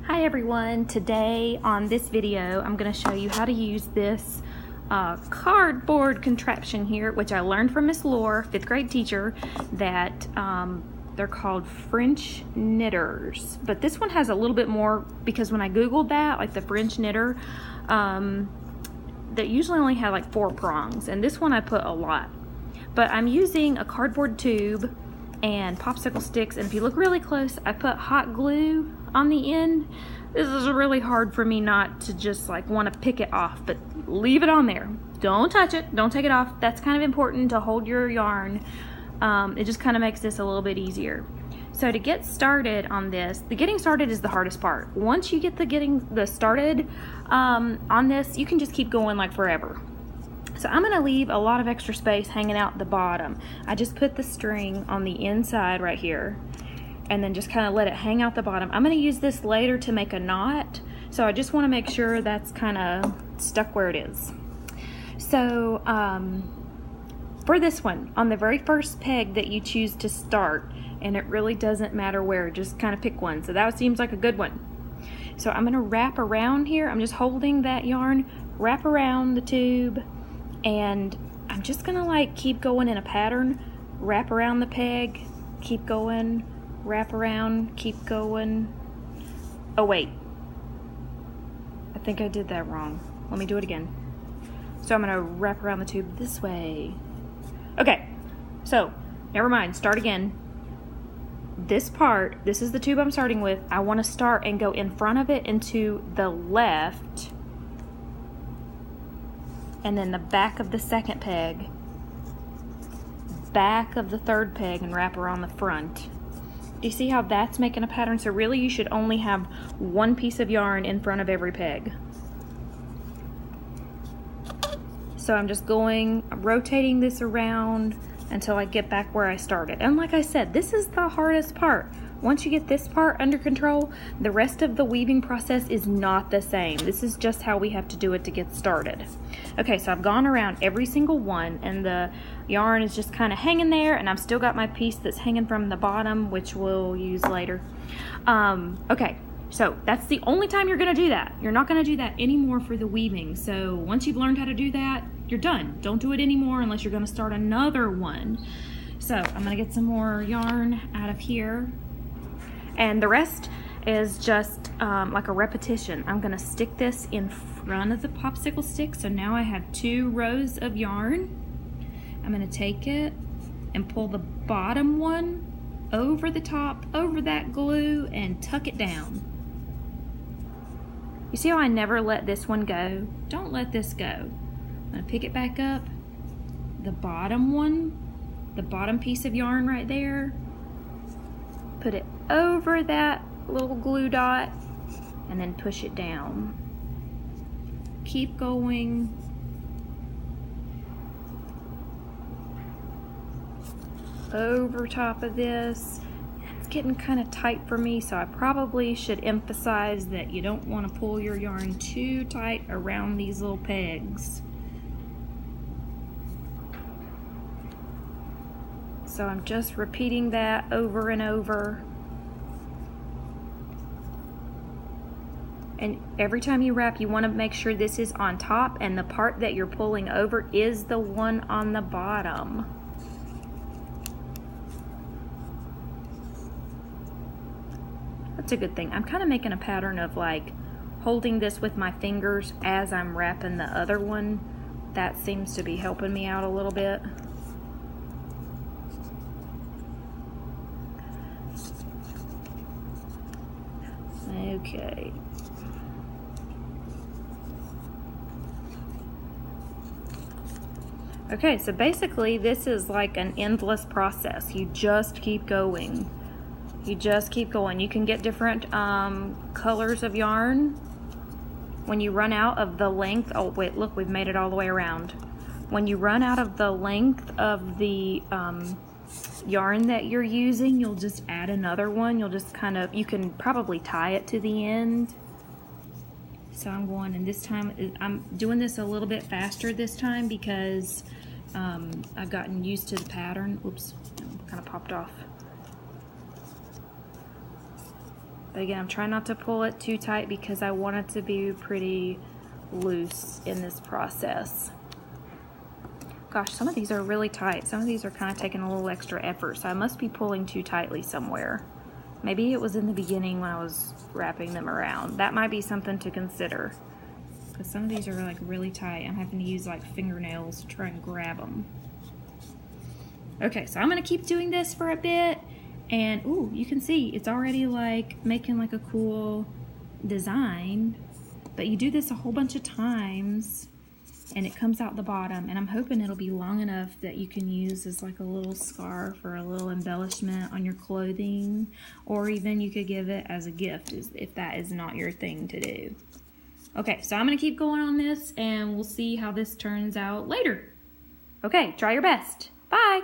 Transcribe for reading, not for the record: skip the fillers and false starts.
Hi everyone, today on this video I'm going to show you how to use this cardboard contraption here, which I learned from Miss Laura, 5th grade teacher, that they're called French knitters. But this one has a little bit more, because when I googled that, like the French knitter, that usually only had like 4 prongs, and this one I put a lot. But I'm using a cardboard tube and popsicle sticks, and if you look really close, I put hot glue on the end. This is really hard for me not to just like want to pick it off, but leave it on there. Don't touch it, don't take it off. That's kind of important to hold your yarn. It just kind of makes this a little bit easier. So to get started on this, the getting started is the hardest part. Once you get the started on this, you can just keep going like forever. So I'm gonna leave a lot of extra space hanging out the bottom. I just put the string on the inside right here and then just kind of let it hang out the bottom. I'm gonna use this later to make a knot, so I just wanna make sure that's kind of stuck where it is. So for this one, on the very first peg that you choose to start, and it really doesn't matter where, just kind of pick one. So that seems like a good one. So I'm gonna wrap around here. I'm just holding that yarn, wrap around the tube, and I'm just gonna like keep going in a pattern, wrap around the peg, keep going, wrap around, keep going. Oh wait, I think I did that wrong. Let me do it again. So I'm gonna wrap around the tube this way. Okay, so never mind, start again. This part, this is the tube I'm starting with. I wanna start and go in front of it into the left, and then the back of the second peg, back of the third peg, and wrap around the front. Do you see how that's making a pattern? So really you should only have one piece of yarn in front of every peg. So I'm just rotating this around until I get back where I started. And like I said, this is the hardest part. Once you get this part under control, the rest of the weaving process is not the same. This is just how we have to do it to get started. Okay, so I've gone around every single one, and the yarn is just kind of hanging there, and I've still got my piece that's hanging from the bottom, which we'll use later. Okay, so that's the only time you're gonna do that. You're not gonna do that anymore for the weaving. So once you've learned how to do that, you're done. Don't do it anymore unless you're gonna start another one. So I'm gonna get some more yarn out of here. And the rest is just like a repetition. I'm gonna stick this in front of the popsicle stick. So now I have 2 rows of yarn. I'm gonna take it and pull the bottom one over the top, over that glue, and tuck it down. You see how I never let this one go? Don't let this go. I'm gonna pick it back up, the bottom one, the bottom piece of yarn right there, put it over that little glue dot, and then push it down. Keep going. Over top of this. It's getting kind of tight for me, so I probably should emphasize that you don't want to pull your yarn too tight around these little pegs. So I'm just repeating that over and over. And every time you wrap, you want to make sure this is on top and the part that you're pulling over is the one on the bottom. That's a good thing. I'm kind of making a pattern of like holding this with my fingers as I'm wrapping the other one. That seems to be helping me out a little bit. Okay. Okay, so basically this is like an endless process. You just keep going. You just keep going. You can get different colors of yarn. When you run out of the length, oh wait, look, we've made it all the way around. When you run out of the length of the yarn that you're using, you'll just add another one. You'll just kind of, you can probably tie it to the end. So I'm going, and this time I'm doing this a little bit faster this time because I've gotten used to the pattern. Oops, kind of popped off. But again, I'm trying not to pull it too tight because I want it to be pretty loose in this process. Gosh, some of these are really tight. Some of these are kind of taking a little extra effort, so I must be pulling too tightly somewhere. Maybe it was in the beginning when I was wrapping them around. That might be something to consider, because some of these are like really tight. I'm having to use like fingernails to try and grab them. Okay, so I'm gonna keep doing this for a bit, and ooh, you can see it's already like making like a cool design. But you do this a whole bunch of times and it comes out the bottom, and I'm hoping it'll be long enough that you can use as like a little scarf or a little embellishment on your clothing, or even you could give it as a gift if that is not your thing to do. Okay, so I'm gonna keep going on this and we'll see how this turns out later. Okay, try your best. Bye.